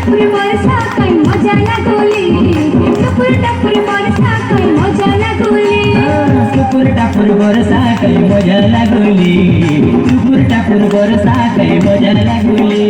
টাপুর বর্ষা কাই মজা লাগলে টাপুর বর্ষা কাই মজা লাগলে टुकुर टापुर बरसा कई मजा लागुली टुकुर टापुर बरसा कई मजा लागुली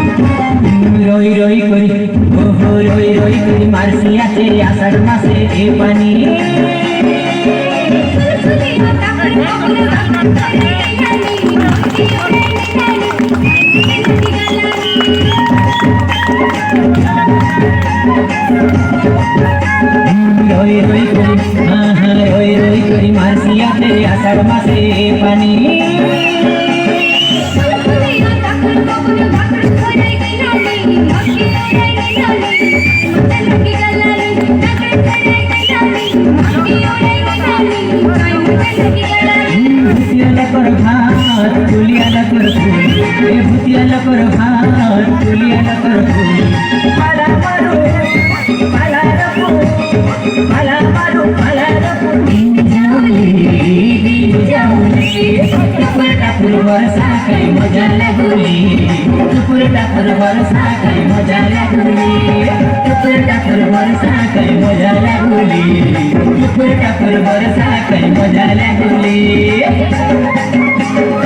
रोई रोई करी ओहो रोई रोई करी मारसी आते आषाढ़ मासे ए पानी सुलसुली टापुर टापुर करे यानी की ओरे रोई रोई करी हाँ रोई रोई करी मारसी आते आषाढ़ मासे ए पानी सुलसुली टापुर टापुर करे यानी की ओरे लगी गलाली टापुर करे यानी की ओरे लगी गलाली भूतियाला कर भात तुलियाला कर फूल ए भूतियाला कर भात तुलियाला कर फूल मला मारू मला रपू मला मारू मला रपू जाऊली टुकुर टापुर बरसा कई मजा लागुली टुकुर टापुर बरसा कई मजा लागुली टुकुर टापुर बरसा कई मजा लागुली टुकुर टापुर बरसा कई मजा लागुली